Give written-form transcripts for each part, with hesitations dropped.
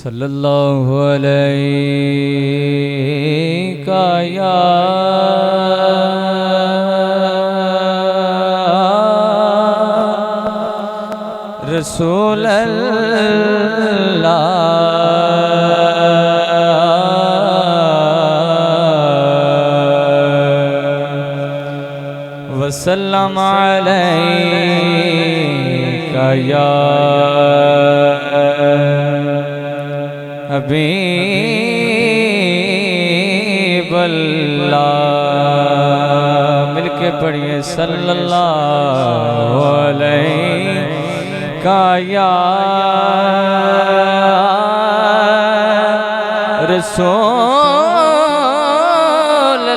सल्लल्लाहु अलैका या रसूल अल्लाह वसल्लम अलैका या हबीब अल्लाह। मिलके पढ़िए सल्लल्लाहु अलैका या रसूल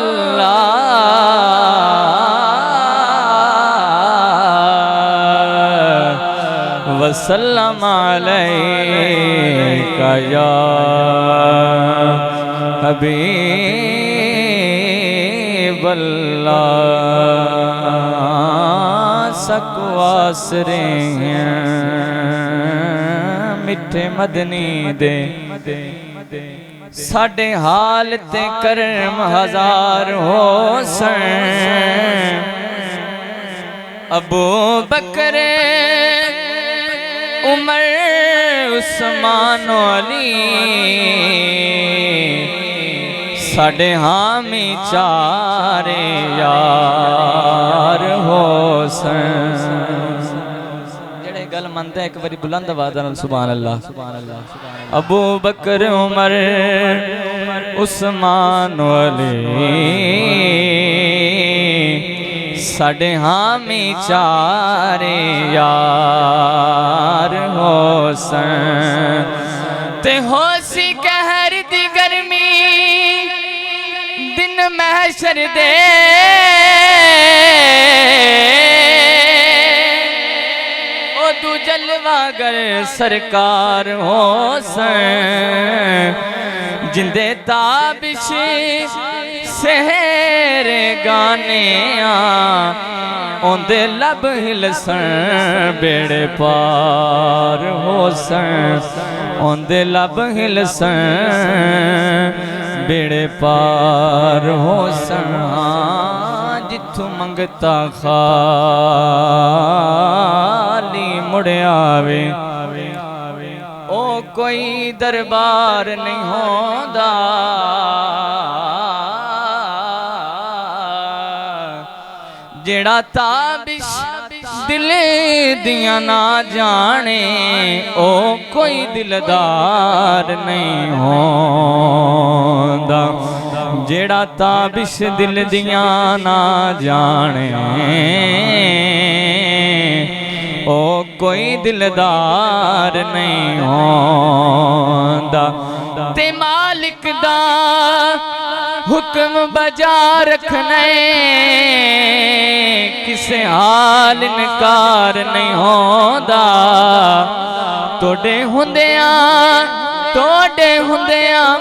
अल्लाह वसल्लम अलैका या हबीब अल्लाह। सकवासरे मिठे मदनी दे साडे हाल ते करम हजार हो सन। अबू बकर उमर उस्मान अली साडे हामी चारे यार हो सन। जेड़े गल मनते एक बारी बुलंद आवाज़ नाल सुभान अल्लाह। अबू बकर उमर उस्मान अली साडे हामी चारे यार हो सन। ते होसी कहर दी गर्मी दिन महशर दे ओ तू जलवागर सरकार हो सन। जिंदे ताबिश सहरे गाने ओंदे लब हिलसन बेड़े पार हो सन। ओंदे लब हिलसन बेड़े पार हो सन। जिथों मंगता खाली मुड़ आवे ओ कोई दरबार नहीं होंदा। जेड़ा ताबिश दिल दिया ना जाने ओ कोई दिलदार नहीं होंदा। जेड़ा ताबिश दिल दिया ना जाने ओ कोई दिलदार नहीं होंदा। ते मालिक दा हुक्म बजा रखने किसे हाल इनकार नहीं होंदा। तोड़े हुंदियां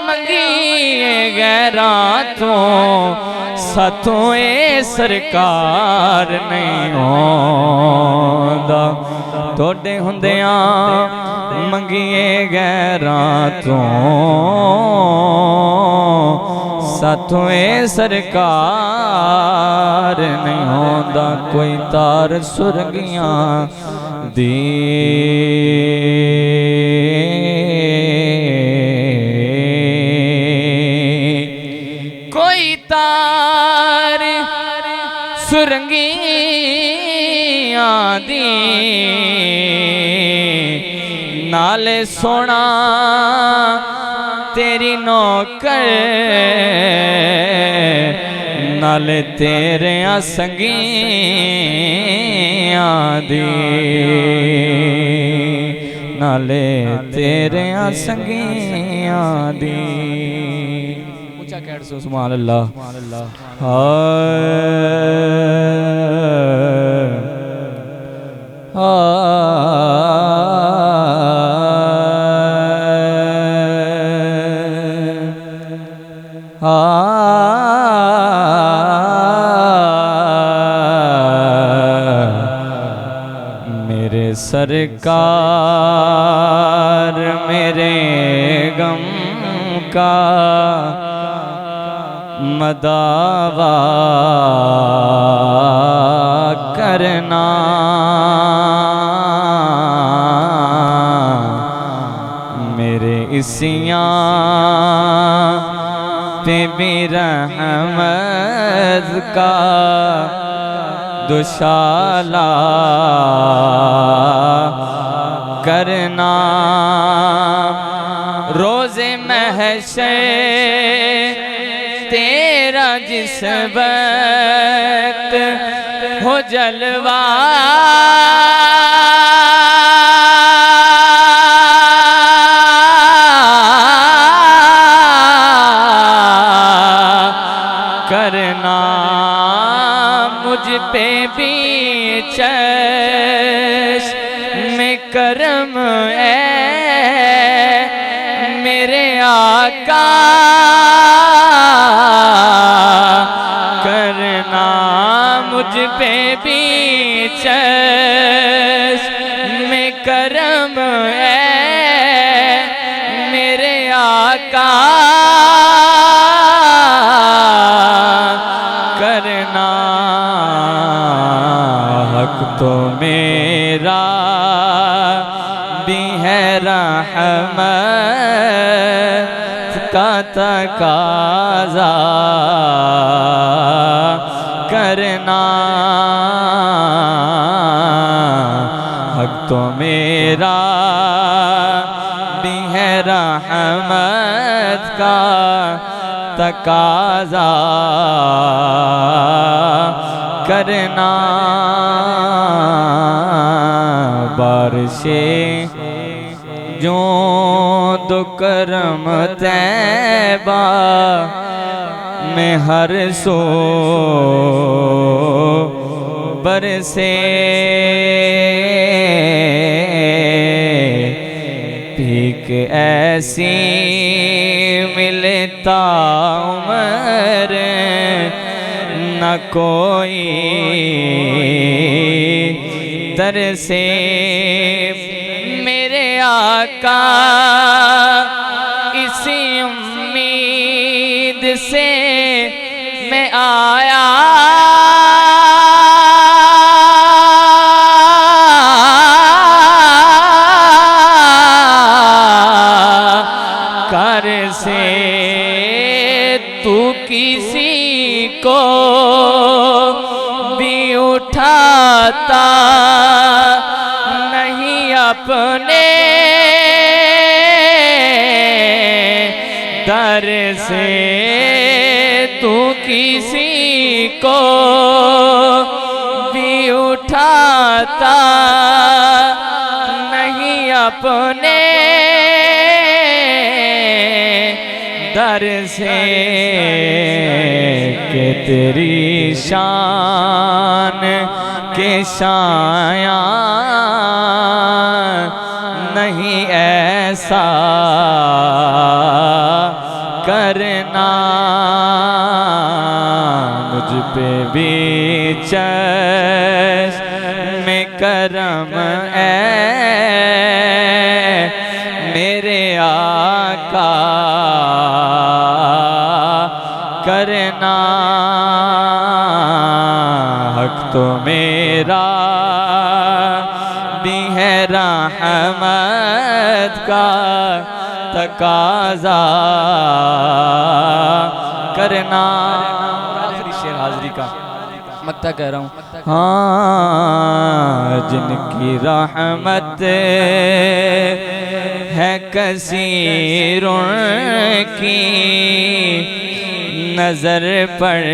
मंगीए गैरां तो साथों ए सरकार नहीं होंदा। तोड़े हुंदियां मंगीए गैरां तो साथों ए सरकार नहीं होंदा। कोई तार सुरगियां दी कोई तार सुरंगियां दी नाले सोना तेरी नौकर नाले तेरे संगियां दी नाले तेरे संगियां दी। ऊंचा कैट सो सुभान अल्लाह। सरकार मेरे का मदावा करना, मेरे इसियां पे भी रहमत का दुशाला करना। रोज़े महशर तेरा जिस वक्त हो जलवा, करना मुझ पे भी चश्म करम मेरे आका, करना मुझ पे भी चश्म करम मेरे आका, करना हक तो मेरा भी है रहमत का तकाज़ा करना, हक तो मेरा भी है रहमत का तकाज़ा करना। बारिशे जो दो करम तैबा में हर सो बरसे, भीख ऐसी मिलता उमर न कोई दर से, मेरे आका इसी उम्मीद से मैं आया, कर से तू किसी को भी उठाता नहीं अपने दर से, तू किसी को भी उठाता नहीं अपने दर से, के तेरी शान के शाया नहीं ऐसा करना, मुझ पे भी चश्म करम मेरे आका, करना हक तो मेरा भी है रहमत का तकाज़ा करना। आखिरी शेर हाज़री का मक्ता कह रहा हूँ। हाँ, जिनकी रहमत है कसीरों की नजर पड़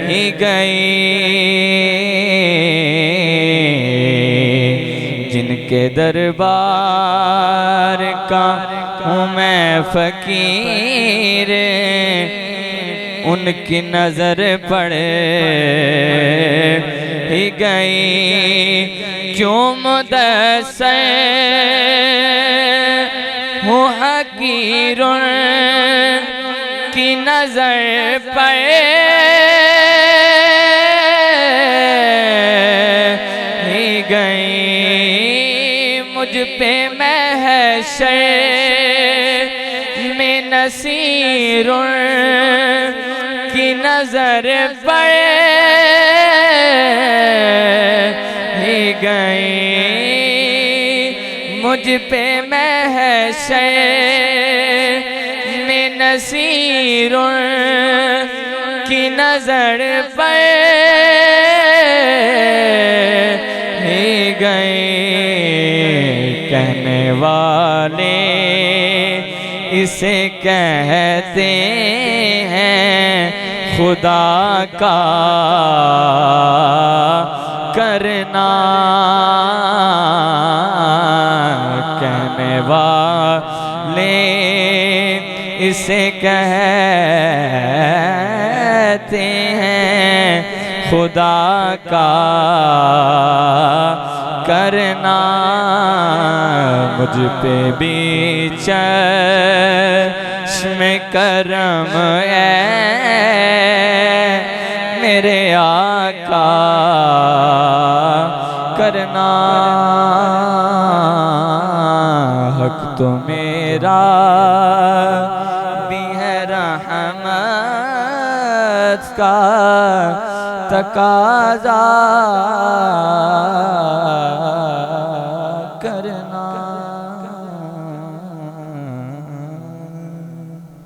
ही गई, जिनके दरबार का हूँ मैं फकीर, उनकी नजर पड़ ही गई, क्यों मुदस्सर हूँ हकीरों की नजर पर ही गई, मुझ पे महशर नसीरों की नजर पड़े ही गई मुझ पे महशर में नसीरों की नजर पड़े ही गई कहने वाले इसे कहते हैं खुदा का करना कहने वाले इसे कहते हैं खुदा का करना मुझ पे भी चश्म करम मेरे आका करना हक तो मेरा भी है रहमत का तकाज़ा